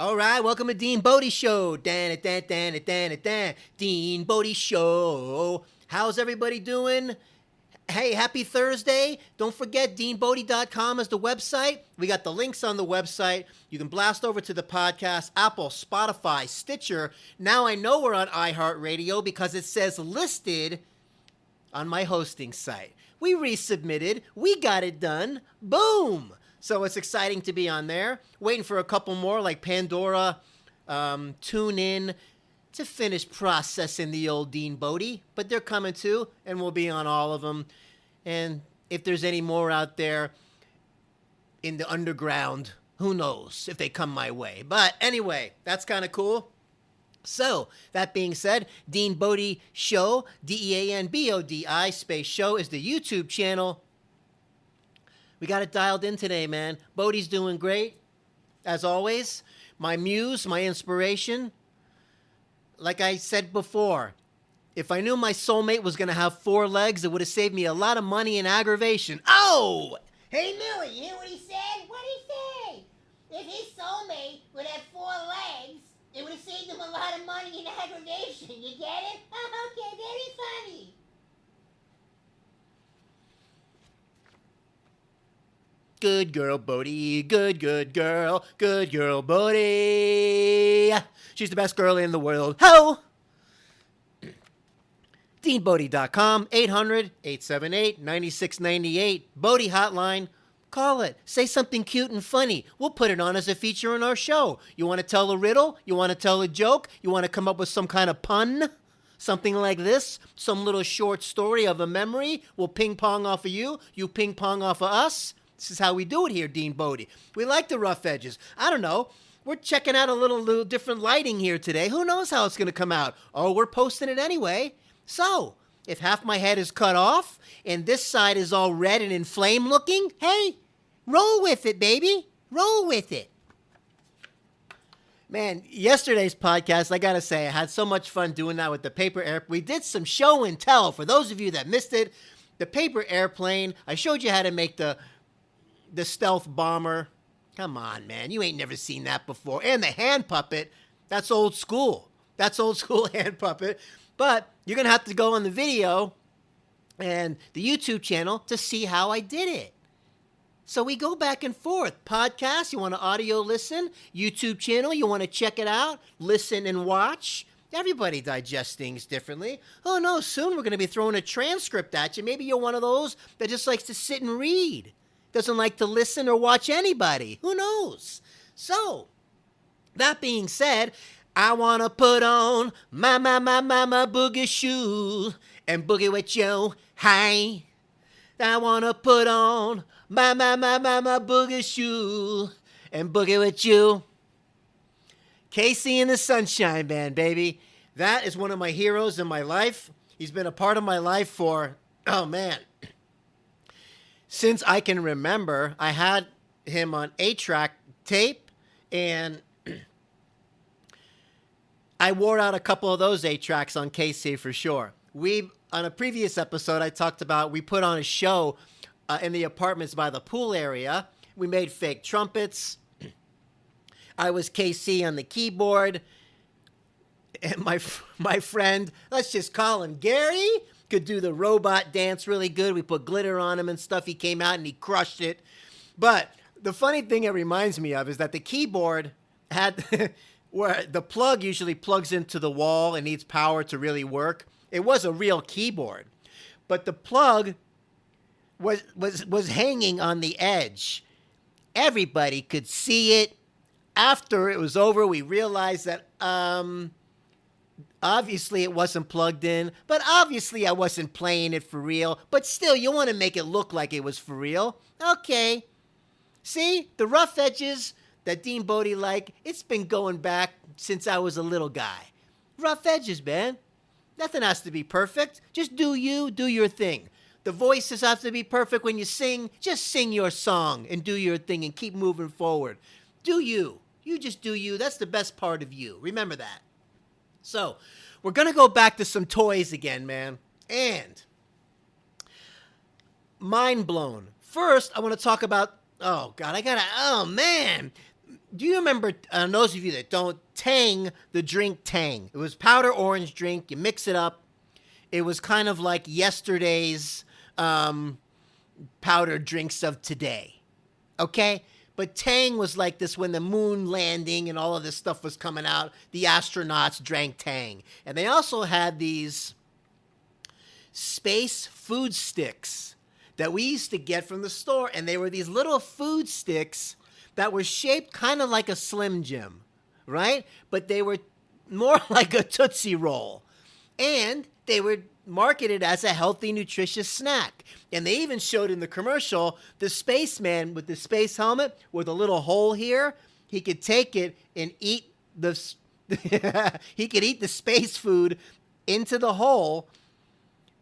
All right, welcome to Dean Bodie Show. Dean Bodie Show. How's everybody doing? Hey, happy Thursday. Don't forget, deanbodie.com is the website. We got the links on the website. You can blast over to the podcast, Apple, Spotify, Stitcher. Now I know we're on iHeartRadio because it says listed on my hosting site. We resubmitted. We got it done. Boom. So it's exciting to be on there. Waiting for a couple more like Pandora, TuneIn to finish processing the old Dean Bodie. But they're coming too, and we'll be on all of them. And if there's any more out there in the underground, who knows if they come my way. But anyway, that's kind of cool. So, that being said, Dean Bodie Show, DEANBODI space show is the YouTube channel. We got it dialed in today, man. Bodie's doing great, as always. My muse, my inspiration. Like I said before, if I knew my soulmate was going to have 4 legs, it would have saved me a lot of money and aggravation. Oh! Hey, Millie, you hear what he said? What'd he say? If his soulmate would have 4 legs, it would have saved him a lot of money and aggravation. You get it? Okay, very funny. Good girl, Bodie. Good girl. Good girl, Bodie. She's the best girl in the world. Ho! DeanBodie.com, 800-878-9698. Bodie hotline. Call it. Say something cute and funny. We'll put it on as a feature in our show. You want to tell a riddle? You want to tell a joke? You want to come up with some kind of pun? Something like this? Some little short story of a memory? We'll ping pong off of you. You ping pong off of us. This is how we do it here, Dean Bodie. We like the rough edges. I don't know. We're checking out a little different lighting here today. Who knows how it's going to come out? Oh, we're posting it anyway. So, if half my head is cut off and this side is all red and inflamed looking, hey, roll with it, baby. Roll with it. Man, yesterday's podcast, I got to say, I had so much fun doing that with the paper airplane. We did some show and tell. For those of you that missed it, the paper airplane, I showed you how to make the stealth bomber. Come on, man. You ain't never seen that before. And the hand puppet, that's old school. That's old school hand puppet. But you're going to have to go on the video and the YouTube channel to see how I did it. So we go back and forth. Podcast, you want to audio listen. YouTube channel, you want to check it out, listen and watch. Everybody digests things differently. Oh, no, soon we're going to be throwing a transcript at you. Maybe you're one of those that just likes to sit and read. Doesn't like to listen or watch anybody. Who knows? So, that being said, I want to put on my boogie shoes and boogie with you. Hi. I want to put on my boogie shoes and boogie with you. Casey and the Sunshine Band, baby. That is one of my heroes in my life. He's been a part of my life for, oh man, since I can remember. I had him on 8-track tape, and I wore out a couple of those 8-tracks on KC for sure. On a previous episode, I talked about we put on a show in the apartments by the pool area. We made fake trumpets. I was KC on the keyboard. And my friend, let's just call him Gary, could do the robot dance really good. We put glitter on him and stuff. He came out and he crushed it. But the funny thing it reminds me of is that the keyboard had where the plug usually plugs into the wall and needs power to really work. It was a real keyboard, but the plug was hanging on the edge. Everybody could see it. After it was over, we realized that obviously it wasn't plugged in, but obviously I wasn't playing it for real. But still, you want to make it look like it was for real. Okay. See, the rough edges that Dean Bodie liked, it's been going back since I was a little guy. Rough edges, man. Nothing has to be perfect. Just do you, do your thing. The voices have to be perfect when you sing. Just sing your song and do your thing and keep moving forward. Do you. You just do you. That's the best part of you. Remember that. So, we're going to go back to some toys again, man. And mind blown. First, I want to talk about, oh, God, oh, man. Do you remember, those of you that don't, Tang, the drink Tang? It was powder orange drink. You mix it up. It was kind of like yesterday's powdered drinks of today. Okay? But Tang was like this when the moon landing and all of this stuff was coming out. The astronauts drank Tang. And they also had these space food sticks that we used to get from the store. And they were these little food sticks that were shaped kind of like a Slim Jim, right? But they were more like a Tootsie Roll. And they were marketed as a healthy, nutritious snack. And they even showed in the commercial the spaceman with the space helmet with a little hole here. He could take it and eat he could eat the space food into the hole.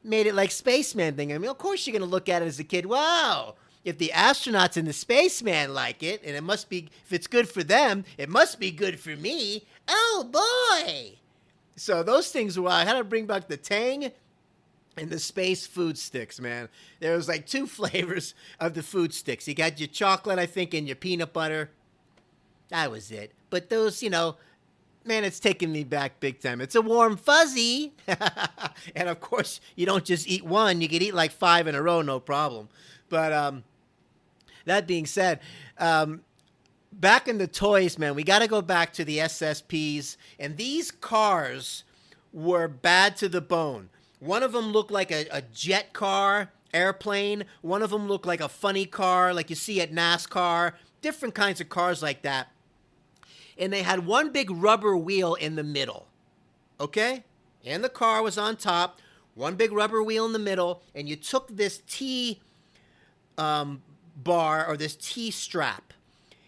Made it like spaceman thing. I mean, of course you're going to look at it as a kid. Wow. If the astronauts and the spaceman like it, and it must be, if it's good for them, it must be good for me. Oh, boy. So those things were, I had to bring back the Tang and the space food sticks, man. There was like 2 flavors of the food sticks. You got your chocolate, I think, and your peanut butter. That was it. But those, man, it's taking me back big time. It's a warm fuzzy. And of course, you don't just eat one. You could eat like 5 in a row, no problem. But that being said, back in the toys, man, we got to go back to the SSPs. And these cars were bad to the bone. One of them looked like a jet car, airplane. One of them looked like a funny car, like you see at NASCAR. Different kinds of cars like that. And they had one big rubber wheel in the middle. Okay? And the car was on top. One big rubber wheel in the middle. And you took this T bar or this T strap.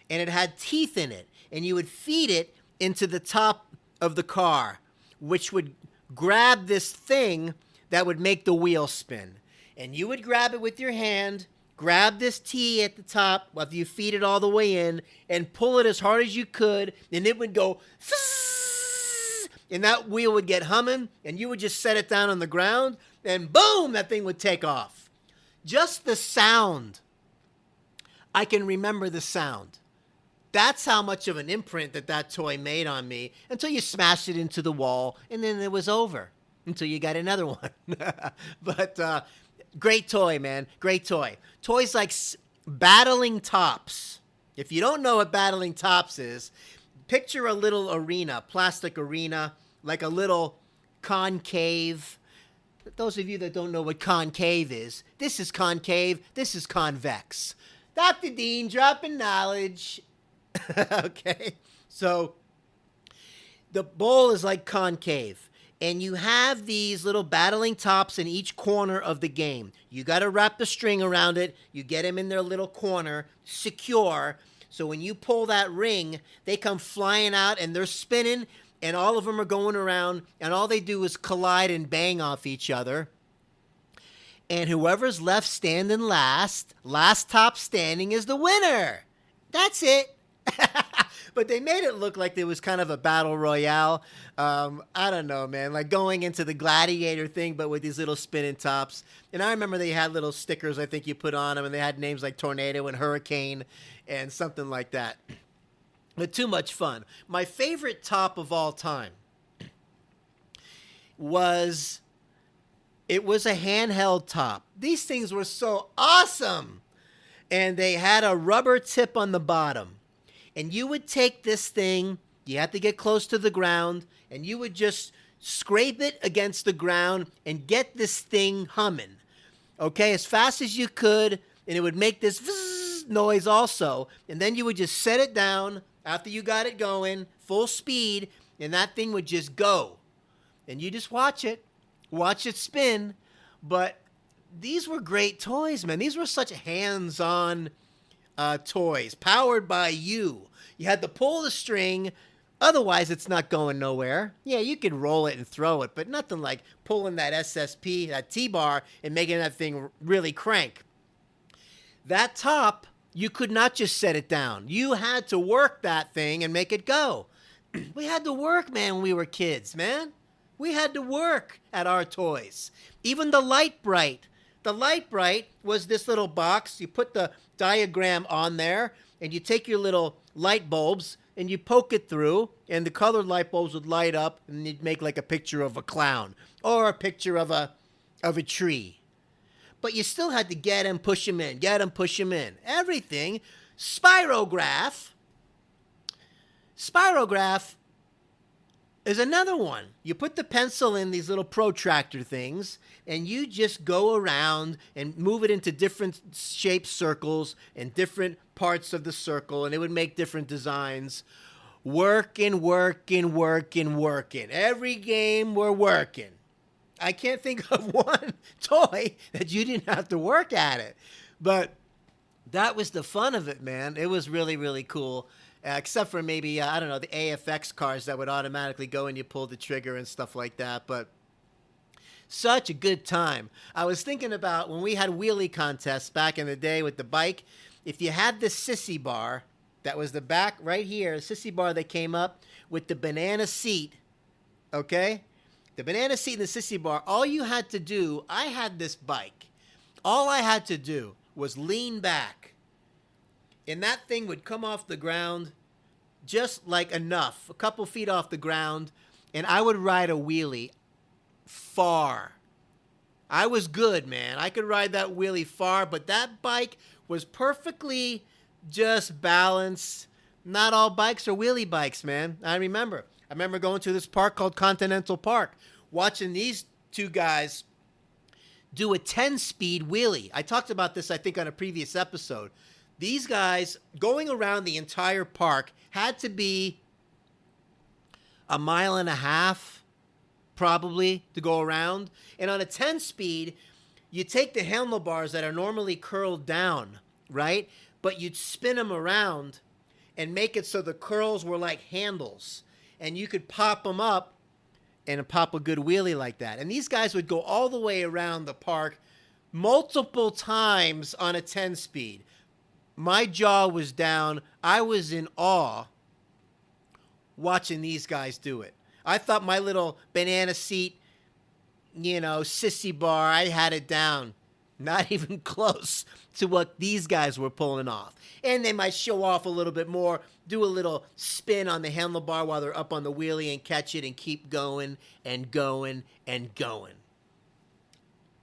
And it had teeth in it. And you would feed it into the top of the car, which would grab this thing that would make the wheel spin. And you would grab it with your hand, grab this T at the top after you feed it all the way in, and pull it as hard as you could, and it would go, and that wheel would get humming, and you would just set it down on the ground, and boom, that thing would take off. Just the sound. I can remember the sound. That's how much of an imprint that toy made on me until you smashed it into the wall, and then it was over until you got another one. But great toy, man. Great toy. Toys like battling tops. If you don't know what battling tops is, picture a little arena, plastic arena, like a little concave. Those of you that don't know what concave is, this is concave, this is convex. Dr. Dean dropping knowledge. Okay, so the bowl is like concave, and you have these little battling tops in each corner of the game. You got to wrap the string around it. You get them in their little corner, secure, so when you pull that ring, they come flying out, and they're spinning, and all of them are going around, and all they do is collide and bang off each other. And whoever's left standing last top standing is the winner. That's it. But they made it look like there was kind of a battle royale. I don't know, man. Like going into the gladiator thing, but with these little spinning tops. And I remember they had little stickers I think you put on them, and they had names like Tornado and Hurricane and something like that. But too much fun. My favorite top of all time was a handheld top. These things were so awesome. And they had a rubber tip on the bottom. And you would take this thing, you had to get close to the ground, and you would just scrape it against the ground and get this thing humming. Okay, as fast as you could, and it would make this noise also. And then you would just set it down after you got it going, full speed, and that thing would just go. And you just watch it spin. But these were great toys, man. These were such hands-on toys, powered by you. You had to pull the string, otherwise it's not going nowhere. Yeah, you could roll it and throw it, but nothing like pulling that SSP, that T-bar, and making that thing really crank. That top, you could not just set it down. You had to work that thing and make it go. We had to work, man, when we were kids, man. We had to work at our toys. Even the Light Bright. The Light Bright was this little box. You put the diagram on there, and you take your little light bulbs, and you poke it through, and the colored light bulbs would light up, and you'd make like a picture of a clown or a picture of a tree. But you still had to get him, push him in, get him, push him in. Everything. Spirograph. Spirograph is another one. You put the pencil in these little protractor things, and you just go around and move it into different shaped circles and different parts of the circle, and it would make different designs. Working. Every game we're working. I can't think of one toy that you didn't have to work at it. But that was the fun of it, man. It was really, really cool. Except for maybe, I don't know, the AFX cars that would automatically go and you pull the trigger and stuff like that. But such a good time. I was thinking about when we had wheelie contests back in the day with the bike. If you had the Sissy bar, that was the back right here, the Sissy bar that came up with the banana seat, okay? The banana seat and the Sissy bar, all you had to do, I had this bike. All I had to do was lean back. And that thing would come off the ground just like enough, a couple feet off the ground, and I would ride a wheelie far. I was good, man. I could ride that wheelie far, but that bike was perfectly just balanced. Not all bikes are wheelie bikes, man. I remember going to this park called Continental Park, watching these two guys do a 10-speed wheelie. I talked about this, I think, on a previous episode. These guys going around the entire park had to be a mile and a half, probably, to go around. And on a 10-speed, you take the handlebars that are normally curled down, right? But you'd spin them around and make it so the curls were like handles. And you could pop them up and pop a good wheelie like that. And these guys would go all the way around the park multiple times on a 10-speed. My jaw was down. I was in awe watching these guys do it. I thought my little banana seat, Sissy bar, I had it down. Not even close to what these guys were pulling off. And they might show off a little bit more, do a little spin on the handlebar while they're up on the wheelie and catch it and keep going and going and going.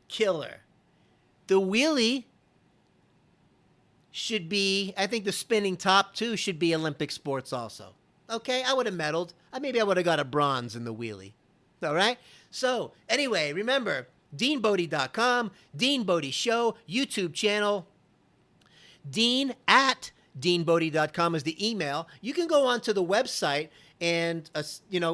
Killer. The wheelie should be, I think the spinning top too should be Olympic sports also. Okay, I would have medaled. Maybe I would have got a bronze in the wheelie. All right? So, anyway, remember, DeanBodie.com, Dean Bodie Show, YouTube channel, Dean at DeanBodie.com is the email. You can go onto the website and,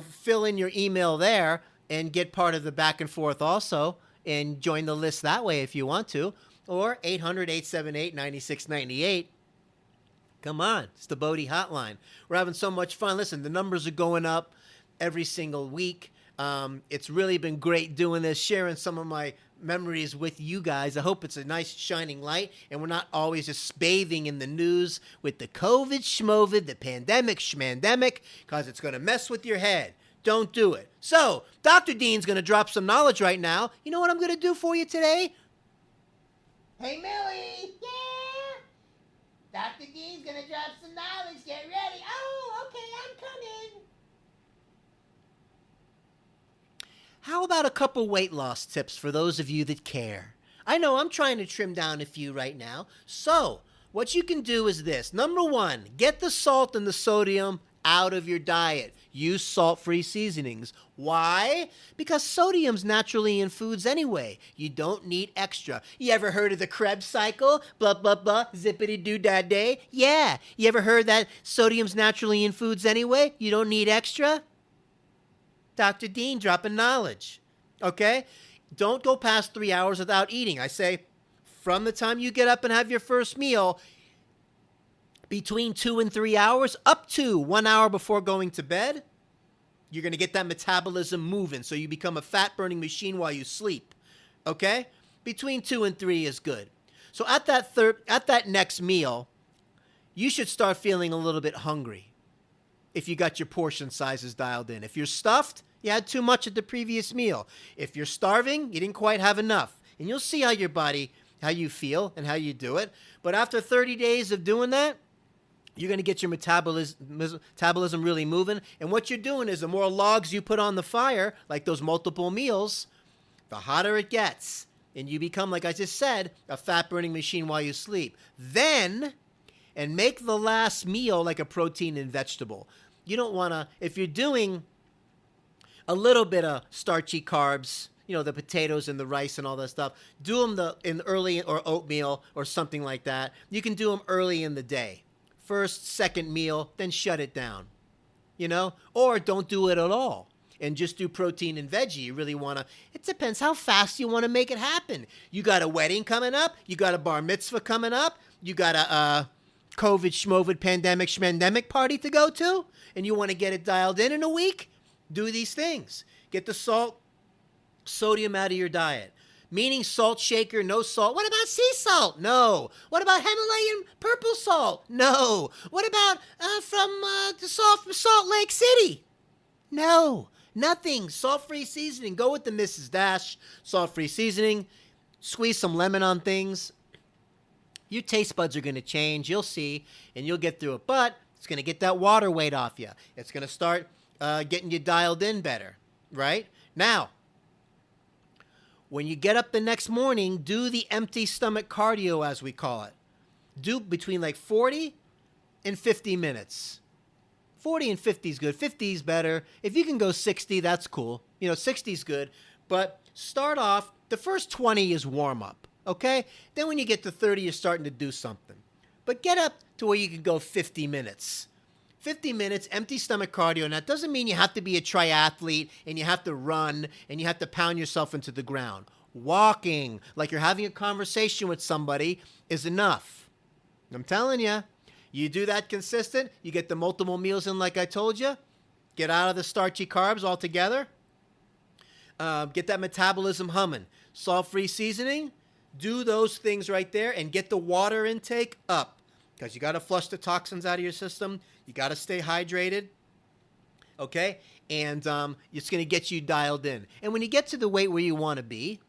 fill in your email there and get part of the back and forth also and join the list that way if you want to. Or 800-878-9698. Come on, it's the Bodie hotline. We're having so much fun. Listen, the numbers are going up every single week. It's really been great doing this, sharing some of my memories with you guys. I hope it's a nice shining light and we're not always just bathing in the news with the COVID schmovid, the pandemic schmandemic, because it's going to mess with your head. Don't do it. So, Dr. Dean's going to drop some knowledge right now. You know what I'm going to do for you today? Hey, Millie! Yeah? Dr. D's gonna drop some knowledge. Get ready. Oh, okay, I'm coming. How about a couple weight loss tips for those of you that care? I know I'm trying to trim down a few right now. So, what you can do is this. Number one, get the salt and the sodium out of your diet. Use salt-free seasonings. Why? Because sodium's naturally in foods anyway. You don't need extra. You ever heard of the Krebs cycle? Blah, blah, blah, zippity-doo-dah-day? Yeah. You ever heard that sodium's naturally in foods anyway? You don't need extra? Dr. Dean dropping knowledge. Okay? Don't go past 3 hours without eating. I say from the time you get up and have your first meal, between 2 and 3 hours, up to 1 hour before going to bed, you're going to get that metabolism moving so you become a fat-burning machine while you sleep. Okay? Between 2 and 3 is good. So at that next meal, you should start feeling a little bit hungry if you got your portion sizes dialed in. If you're stuffed, you had too much at the previous meal. If you're starving, you didn't quite have enough. And you'll see how you feel and how you do it. But after 30 days of doing that, You're going to get your metabolism really moving. And what you're doing is the more logs you put on the fire, like those multiple meals, the hotter it gets. And you become, like I just said, a fat-burning machine while you sleep. Then, and make the last meal like a protein and vegetable. You don't want to, if you're doing a little bit of starchy carbs, the potatoes and the rice and all that stuff, do them in early, or oatmeal or something like that. You can do them early in the day. First, second meal, then shut it down, or don't do it at all and just do protein and veggie. You really want to, it depends how fast you want to make it happen. You got a wedding coming up, you got a bar mitzvah coming up, you got a COVID, schmovid, pandemic, schmendemic party to go to, and you want to get it dialed in a week, do these things. Get the salt, sodium out of your diet. Meaning salt shaker, no salt. What about sea salt? No. What about Himalayan purple salt? No. What about from Salt Lake City? No. Nothing. Salt-free seasoning. Go with the Mrs. Dash salt-free seasoning. Squeeze some lemon on things. Your taste buds are going to change. You'll see, and you'll get through it. But it's going to get that water weight off you. It's going to start getting you dialed in better, right? Now, when you get up the next morning, do the empty stomach cardio, as we call it. Do between like 40 and 50 minutes. 40 and 50 is good. 50 is better. If you can go 60, that's cool. 60 is good. But start off, the first 20 is warm up, okay? Then when you get to 30, you're starting to do something. But get up to where you can go 50 minutes. 50 minutes, empty stomach cardio. Now, that doesn't mean you have to be a triathlete and you have to run and you have to pound yourself into the ground. Walking, like you're having a conversation with somebody, is enough. I'm telling you, you do that consistent, you get the multiple meals in like I told you, get out of the starchy carbs altogether, get that metabolism humming. Salt-free seasoning, do those things right there and get the water intake up. Because you got to flush the toxins out of your system. You got to stay hydrated, okay? And it's going to get you dialed in. And when you get to the weight where you want to be,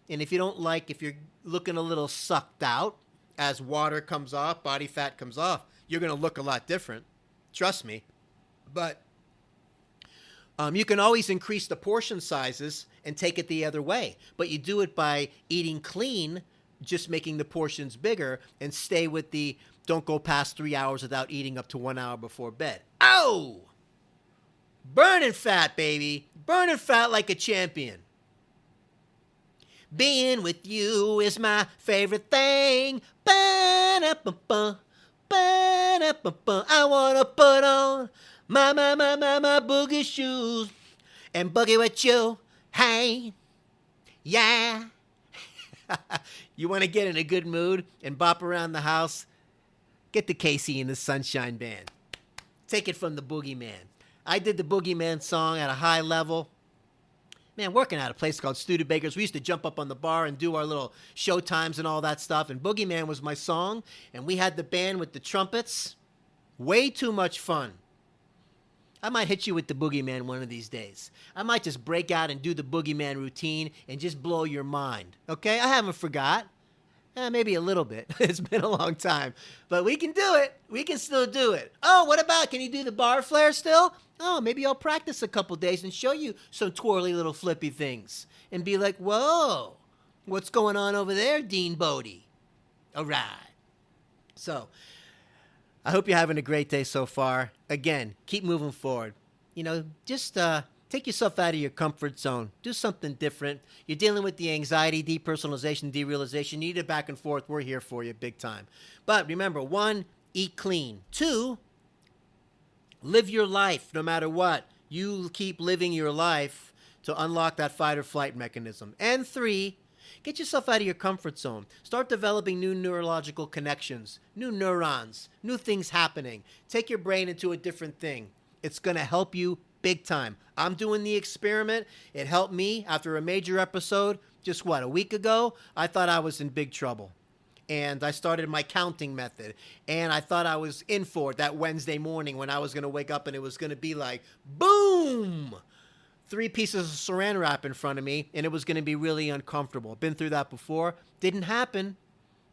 and if you're looking a little sucked out as water comes off, body fat comes off, you're going to look a lot different. Trust me. But you can always increase the portion sizes and take it the other way. But you do it by eating clean, just making the portions bigger, and stay with the don't go past 3 hours without eating up to 1 hour before bed. Oh! Burning fat, baby. Burning fat like a champion. Being with you is my favorite thing. Ba-da-ba-ba, ba-da-ba-ba. I want to put on my boogie shoes and boogie with you. Hey, yeah. You want to get in a good mood and bop around the house? Get the Casey and the Sunshine Band. Take it from the Boogeyman. I did the Boogeyman song at a high level. Man, working at a place called Studebakers, we used to jump up on the bar and do our little show times and all that stuff. And Boogeyman was my song. And we had the band with the trumpets. Way too much fun. I might hit you with the Boogeyman one of these days. I might just break out and do the Boogeyman routine and just blow your mind. Okay? I haven't forgot. Maybe a little bit. It's been a long time. But we can do it. We can still do it. Oh, what about, can you do the bar flare still? Oh, maybe I'll practice a couple days and show you some twirly little flippy things. And be like, whoa, what's going on over there, Dean Bodie? All right. So, I hope you're having a great day so far. Again, keep moving forward. Just take yourself out of your comfort zone. Do something different. You're dealing with the anxiety, depersonalization, derealization. You need it back and forth. We're here for you big time. But remember, 1, eat clean. 2, live your life no matter what. You keep living your life to unlock that fight or flight mechanism. And 3, get yourself out of your comfort zone. Start developing new neurological connections, new neurons, new things happening. Take your brain into a different thing. It's going to help you big time. I'm doing the experiment. It helped me after a major episode. Just a week ago, I thought I was in big trouble. And I started my counting method. And I thought I was in for it that Wednesday morning when I was going to wake up and it was going to be like, boom! 3 pieces of saran wrap in front of me, and it was going to be really uncomfortable. Been through that before. Didn't happen.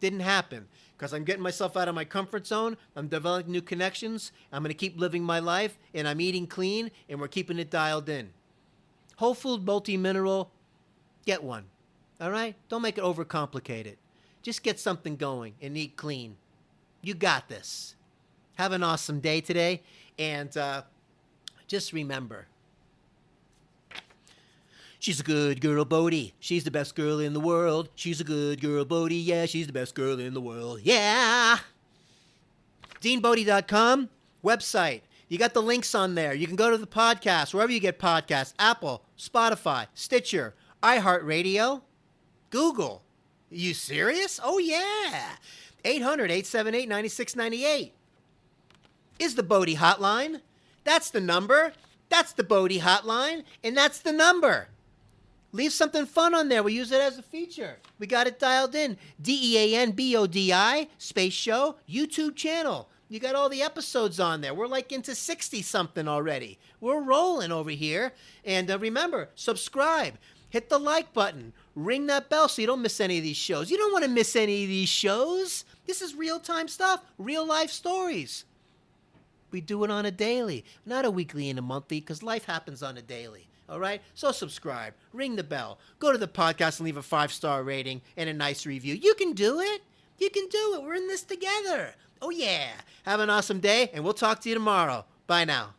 Didn't happen because I'm getting myself out of my comfort zone. I'm developing new connections. I'm going to keep living my life, and I'm eating clean, and we're keeping it dialed in. Whole food multi-mineral, get one. All right? Don't make it overcomplicated. Just get something going and eat clean. You got this. Have an awesome day today, and just remember, she's a good girl, Bodie. She's the best girl in the world. She's a good girl, Bodie. Yeah, she's the best girl in the world. Yeah! DeanBodie.com, website. You got the links on there. You can go to the podcast, wherever you get podcasts. Apple, Spotify, Stitcher, iHeartRadio, Google. You serious? Oh, yeah. 800-878-9698 is the Bodie hotline. That's the number. That's the Bodie hotline, and that's the number. Leave something fun on there. We use it as a feature. We got it dialed in. DEANBODI, Space Show, YouTube channel. You got all the episodes on there. We're like into 60-something already. We're rolling over here. And remember, subscribe. Hit the like button. Ring that bell so you don't miss any of these shows. You don't want to miss any of these shows. This is real-time stuff, real-life stories. We do it on a daily, not a weekly and a monthly, because life happens on a daily. All right? So subscribe. Ring the bell. Go to the podcast and leave a 5-star rating and a nice review. You can do it. You can do it. We're in this together. Oh, yeah. Have an awesome day, and we'll talk to you tomorrow. Bye now.